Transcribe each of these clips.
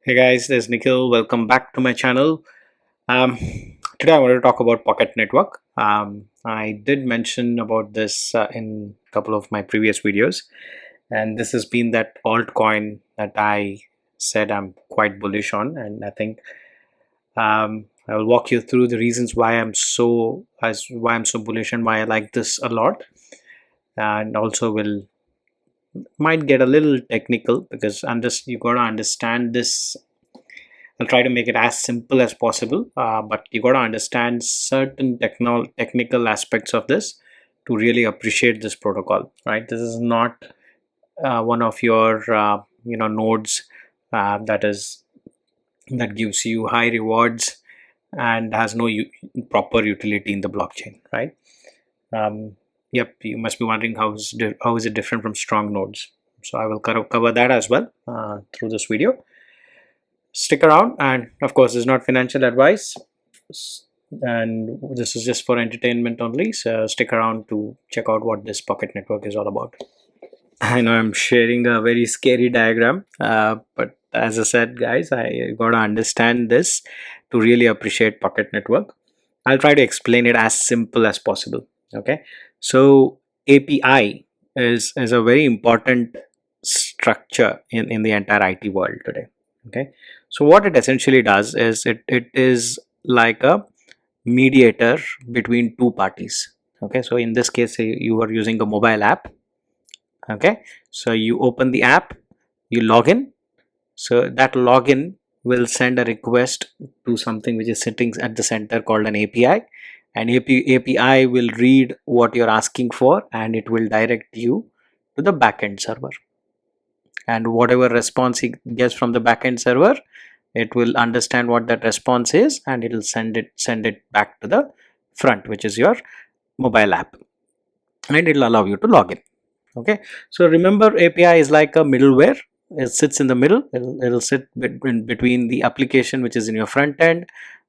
Hey guys, this is Nikhil. Welcome back to my channel. Um, Today I want to talk about Pocket Network. I did mention about this in a couple of my previous videos, and this has been that altcoin that I said I'm quite bullish on, and I think I will walk you through the reasons why I'm so bullish and why I like this a lot, and also will might get a little technical because you gotta understand this. I'll try to make it as simple as possible, but you got to understand certain technical aspects of this to really appreciate this protocol, right? This is not one of your nodes that gives you high rewards and has no proper utility in the blockchain, right? Um, yep, you must be wondering how is it different from strong nodes. So I will cover that as well through this video. Stick around, and of course this is not financial advice, and this is just for entertainment only, so stick around to check out what this Pocket Network is all about. I know I'm sharing a very scary diagram, but as I said guys, I gotta understand this to really appreciate Pocket Network. I'll try to explain it as simple as possible. Okay, so API is a very important structure in the entire IT world today. Okay, so what it essentially does is it is like a mediator between two parties. Okay, so in this case you are using a mobile app. Okay, so you open the app, you log in, so that login will send a request to something which is sitting at the center called an API, and API will read what you're asking for and it will direct you to the backend server, and whatever response it gets from the backend server, it will understand what that response is and it will send it back to the front, which is your mobile app, and it will allow you to log in. Okay, so remember, API is like a middleware. It sits in the middle. It'll sit between the application which is in your front end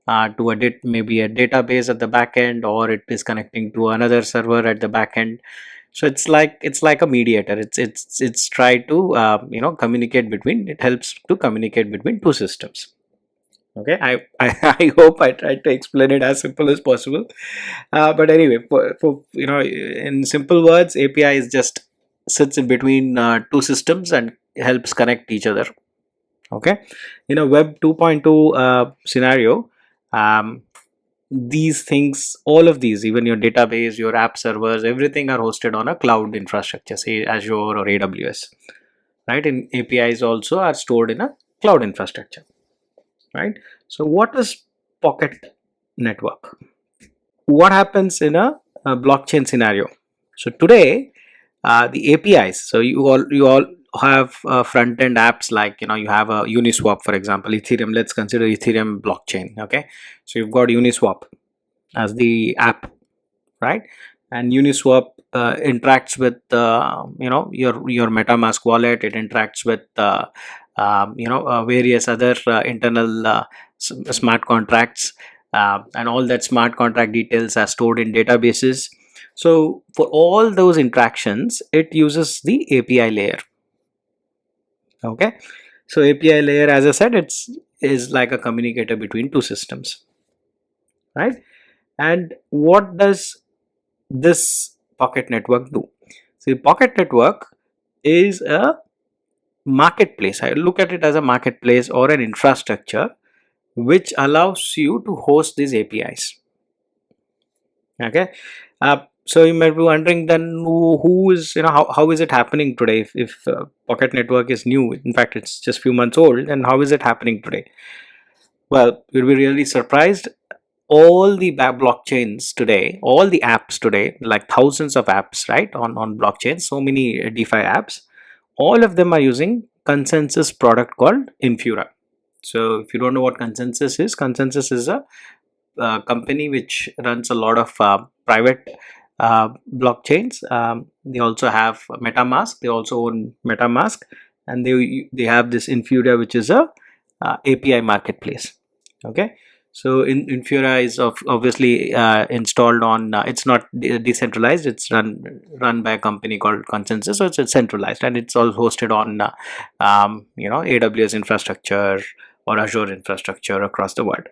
to maybe a database at the back end, or it is connecting to another server at the back end. So it's like a mediator. It's try to communicate between. It helps to communicate between two systems. Okay, I hope I tried to explain it as simple as possible, but anyway, for in simple words, API is just sits in between two systems and helps connect each other. Okay, in a web 2.2 scenario, um, these things, all of these, even your database, your app servers, everything are hosted on a cloud infrastructure, say Azure or AWS, right? And APIs also are stored in a cloud infrastructure, right? So what is Pocket Network? What happens in a blockchain scenario? So today, the APIs. So you all have front end apps, like you have a Uniswap, for example, Ethereum. Let's consider Ethereum blockchain. Okay, so you've got Uniswap as the app, right? And Uniswap interacts with your MetaMask wallet. It interacts with various other internal smart contracts, and all that smart contract details are stored in databases. So for all those interactions, it uses the API layer. Okay, so API layer, as I said, is like a communicator between two systems, right? And what does this Pocket Network do? So Pocket Network is a marketplace. I look at it as a marketplace or an infrastructure which allows you to host these APIs. Okay, so you might be wondering then who is how is it happening today? If Pocket Network is new, in fact it's just few months old, and how is it happening today? Well, you'll be really surprised. All the blockchains today, all the apps today, like thousands of apps, right, on blockchain, so many DeFi apps, all of them are using consensus product called Infura. So if you don't know what consensus is a company which runs a lot of private blockchains. They also have MetaMask. They also own MetaMask, and they have this Infura, which is a API marketplace. Okay, so Infura is obviously installed on. It's not decentralized. It's run by a company called Consensus, so it's centralized, and it's all hosted on AWS infrastructure, or Azure infrastructure across the world,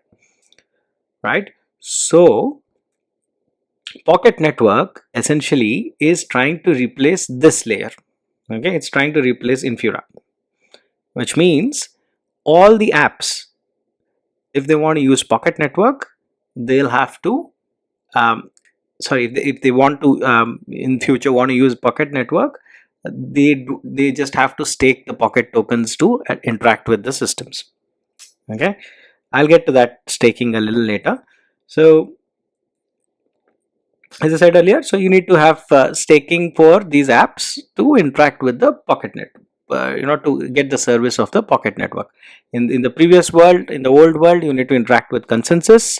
right? So Pocket Network essentially is trying to replace this layer. Okay, it's trying to replace Infura, which means all the apps, if they want to use Pocket Network, they'll have to if they want to in future want to use Pocket Network, they just have to stake the Pocket tokens to interact with the systems. Okay, I'll get to that staking a little later. So as I said earlier, so you need to have staking for these apps to interact with the Pocket Network, to get the service of the Pocket Network. In the previous world, in the old world, you need to interact with Consensus,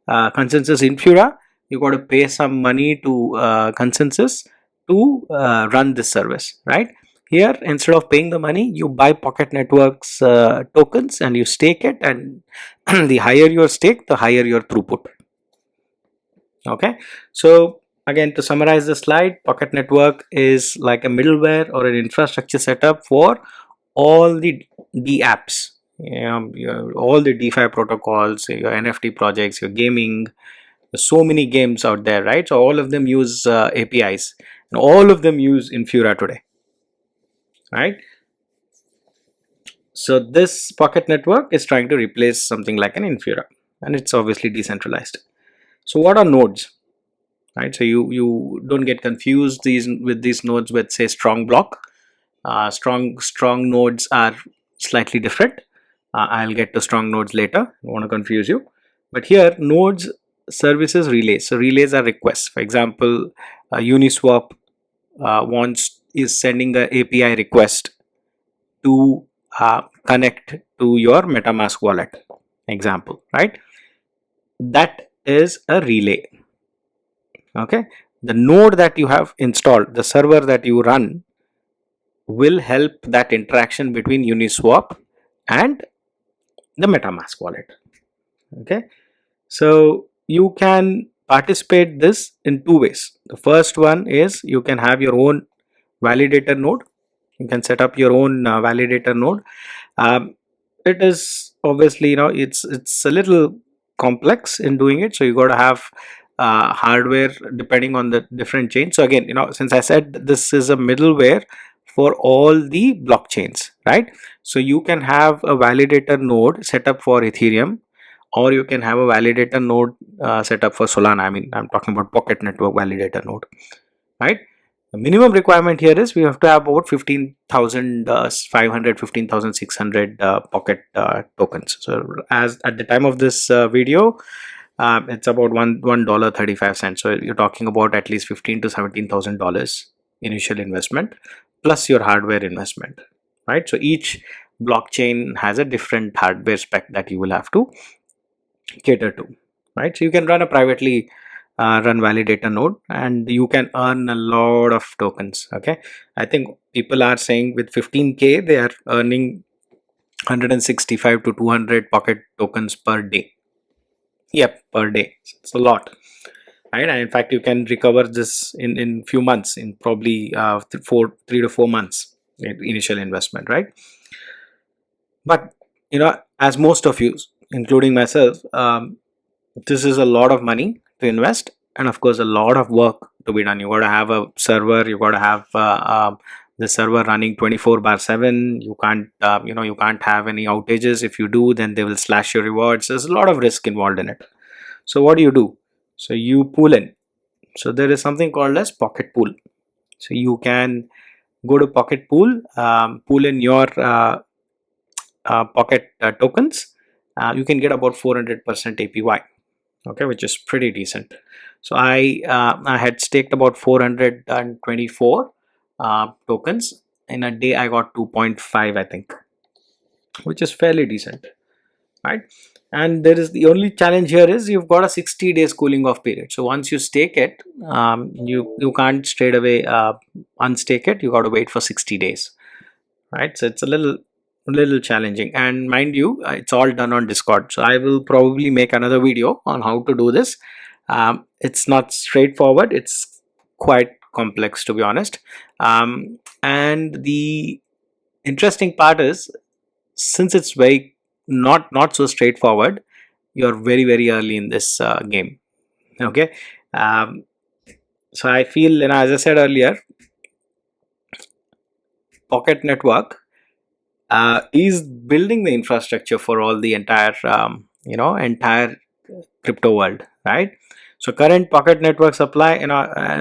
Consensus Infura. You got to pay some money to Consensus to run this service, right? Here, instead of paying the money, you buy Pocket Network's tokens and you stake it, and the higher your stake, the higher your throughput. Okay, so again, to summarize the slide, Pocket Network is like a middleware or an infrastructure setup for all the apps, all the DeFi protocols, your NFT projects, your gaming. There's so many games out there, right? So all of them use APIs, and all of them use Infura today, right? So this Pocket Network is trying to replace something like an Infura, and it's obviously decentralized. So what are nodes? Right, so you don't get confused with these nodes with, say, strong block. Strong nodes are slightly different. I'll get to strong nodes later. I don't want to confuse you, but here nodes services relays. So relays are requests. For example, Uniswap is sending a API request to connect to your MetaMask wallet. Example, right? That is a relay. Okay, the node that you have installed, the server that you run, will help that interaction between Uniswap and the MetaMask wallet. Okay, so you can participate this in two ways. The first one is you can have your own validator node. You can set up your own validator node. It is obviously, it's a little complex in doing it, so you got to have hardware depending on the different chains. So again, since I said this is a middleware for all the blockchains, right? So you can have a validator node set up for Ethereum, or you can have a validator node set up for Solana. I mean, I'm talking about Pocket Network validator node, right? The minimum requirement here is we have to have about 15,500, 15,600 Pocket tokens. So as at the time of this video, it's about $1.35. So you're talking about at least $15,000 to $17,000 initial investment plus your hardware investment, right? So each blockchain has a different hardware spec that you will have to cater to, right? So you can run a privately run validator node and you can earn a lot of tokens. Okay, I think people are saying with 15k they are earning 165 to 200 Pocket tokens per day. Yep, per day. It's a lot, right? And in fact, you can recover this in few months, in probably 3 to 4 months initial investment, right? But as most of you, including myself, this is a lot of money to invest, and of course a lot of work to be done. You got to have a server, you got to have the server running 24/7. You can't you can't have any outages. If you do, then they will slash your rewards. There's a lot of risk involved in it. So what do? So you pool in. So there is something called as Pocket Pool. So you can go to Pocket Pool, pool in your Pocket tokens. You can get about 400% APY. Okay, which is pretty decent. So I had staked about 424 tokens. In a day I got 2.5, I think, which is fairly decent, right? And there is the only challenge here is you've got a 60 days cooling off period. So once you stake it, you can't straight away unstake it. You got to wait for 60 days, right? So it's a little challenging, and mind you, it's all done on Discord. So I will probably make another video on how to do this. It's not straightforward, it's quite complex, to be honest. And the interesting part is, since it's very not so straightforward. You're very early in this game. Okay. um, so I feel, as I said earlier, Pocket Network is building the infrastructure for all the entire crypto world, right? So current Pocket Network supply,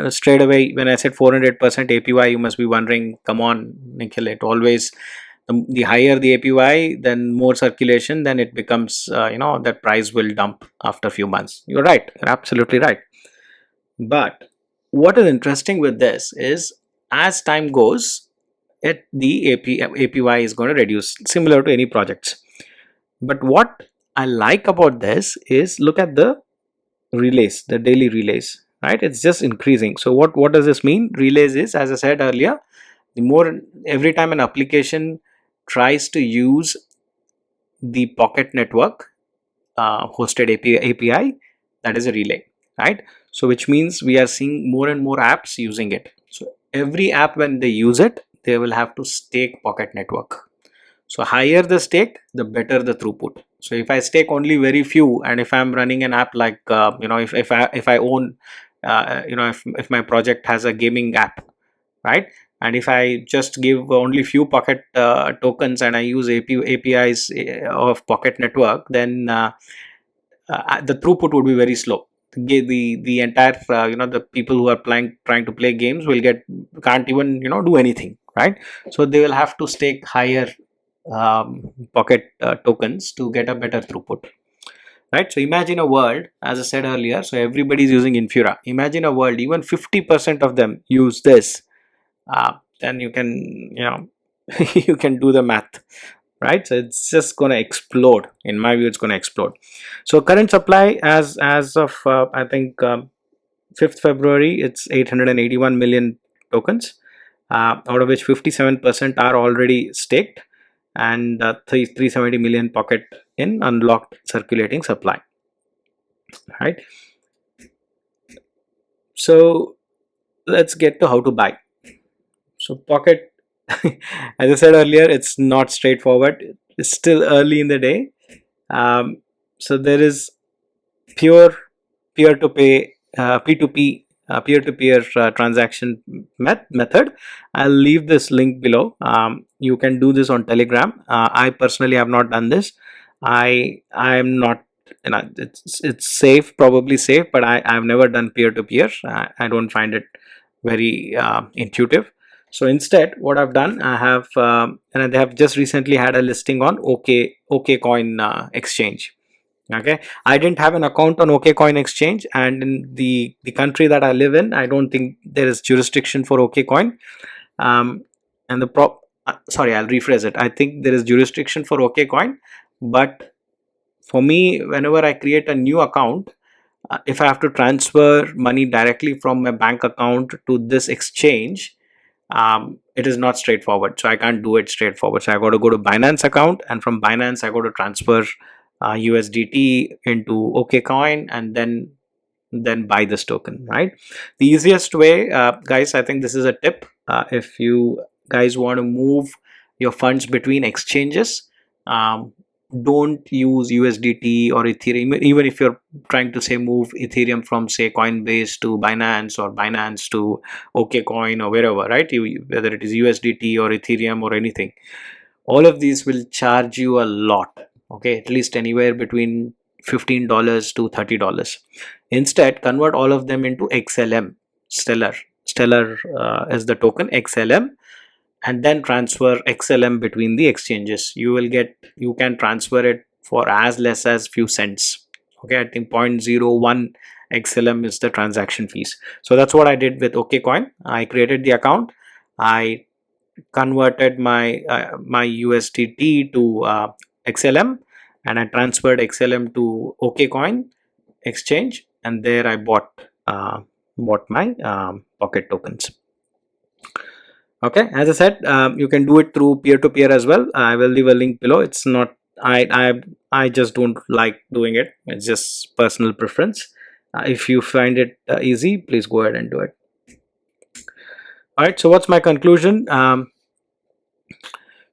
straight away when I said 400% APY, you must be wondering, come on, Nikhil, it always, the higher the APY, then more circulation, then it becomes, that price will dump after a few months. You're right, you're absolutely right. But what is interesting with this is, as time goes, the APY is going to reduce, similar to any projects. But what I like about this is, look at the relays, the daily relays, right? It's just increasing. So what does this mean? Relays is, as I said earlier, the more, every time an application tries to use the Pocket Network hosted API, that is a relay, right? So which means we are seeing more and more apps using it. So every app, when they use it, they will have to stake Pocket Network. So higher the stake, the better the throughput. So if I stake only very few, and if I'm running an app like, if I own, if my project has a gaming app, right? And if I just give only few Pocket tokens, and I use APIs of Pocket Network, then the throughput would be very slow. The entire, the people who are trying to play games will can't even, do anything, right? So they will have to stake higher Pocket tokens to get a better throughput, right? So imagine a world, as I said earlier, so everybody is using Infura. Imagine a world, even 50% of them use this. Then you can, you can do the math, right? So it's just going to explode. In my view, it's going to explode. So current supply, as of I think 5th February, it's 881 million tokens, out of which 57% are already staked, and 370 million Pocket in unlocked circulating supply, right? So let's get to how to buy. So Pocket, as I said earlier, it's not straightforward. It's still early in the day. So there is pure peer-to-pay, P2P, peer-to-peer transaction method. I'll leave this link below. You can do this on Telegram. I personally have not done this. I'm not, it's safe, probably safe, but I've never done peer-to-peer. I don't find it very intuitive. So instead, what I've done, I have, and they have just recently had a listing on OKCoin exchange. Okay, I didn't have an account on OKCoin exchange, and in the country that I live in, I don't think there is jurisdiction for OKCoin. And the sorry, I'll rephrase it. I think there is jurisdiction for OKCoin, but for me, whenever I create a new account, if I have to transfer money directly from my bank account to this exchange, it is not straightforward. So I can't do it straightforward. So I got to go to Binance account, and from Binance I got to transfer USDT into OKCoin, and then buy this token, right? The easiest way, guys, I think this is a tip. If you guys want to move your funds between exchanges, don't use USDT or Ethereum. Even if you're trying to say move Ethereum from, say, Coinbase to Binance, or Binance to OKCoin, or wherever, right? Whether it is USDT or Ethereum or anything, all of these will charge you a lot. Okay, at least anywhere between $15 to $30. Instead, convert all of them into XLM. Stellar is the token, XLM, and then transfer XLM between the exchanges. You can transfer it for as less as few cents. Okay, I think 0.01 XLM is the transaction fees. So that's what I did with OKCoin. I created the account. I converted my USDT to XLM, and I transferred XLM to OKCoin exchange, and there I bought my Pocket tokens. Okay, as I said, you can do it through peer-to-peer as well. I will leave a link below. It's not, I just don't like doing it. It's just personal preference. If you find it easy, please go ahead and do it. All right, so what's my conclusion?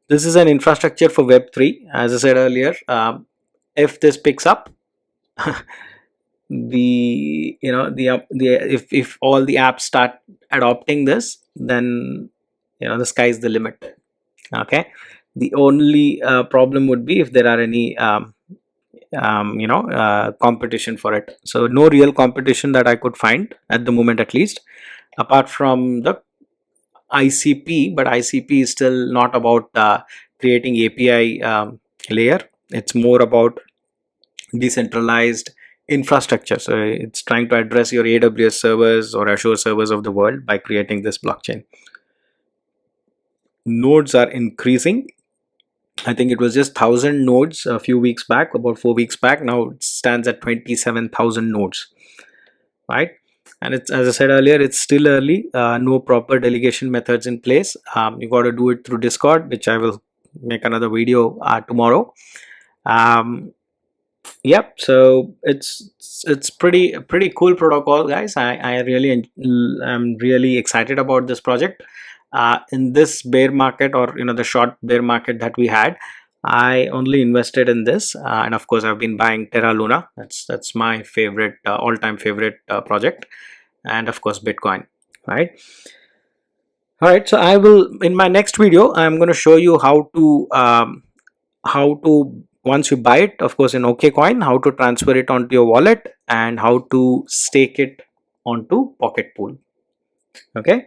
This is an infrastructure for Web3. As I said earlier, if this picks up, the if all the apps start adopting this, then the sky is the limit. Okay, the only problem would be if there are any competition for it. So no real competition that I could find at the moment, at least, apart from the ICP. But ICP is still not about creating API layer. It's more about decentralized infrastructure. So it's trying to address your AWS servers or Azure servers of the world by creating this blockchain. Nodes are increasing. I think it was just 1,000 nodes a few weeks back, about 4 weeks back. Now it stands at 27,000 nodes, right? And it's, as I said earlier, it's still early. No proper delegation methods in place. You got to do it through Discord, which I will make another video tomorrow. Yep, so it's pretty cool protocol, guys. I really am really excited about this project. In this bear market, or the short bear market that we had, I only invested in this, and of course I've been buying Terra Luna. That's my favorite, all-time favorite project, and of course Bitcoin, right? All right, so I will, in my next video, I'm going to show you how to once you buy it, of course, in OKCoin, how to transfer it onto your wallet and how to stake it onto Pocket Pool. Okay,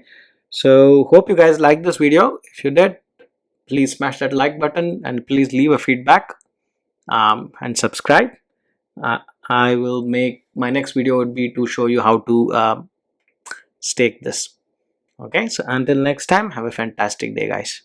so hope you guys like this video. If you did, please smash that like button and please leave a feedback and subscribe. I will make my next video would be to show you how to stake this. Okay, so until next time, have a fantastic day, guys.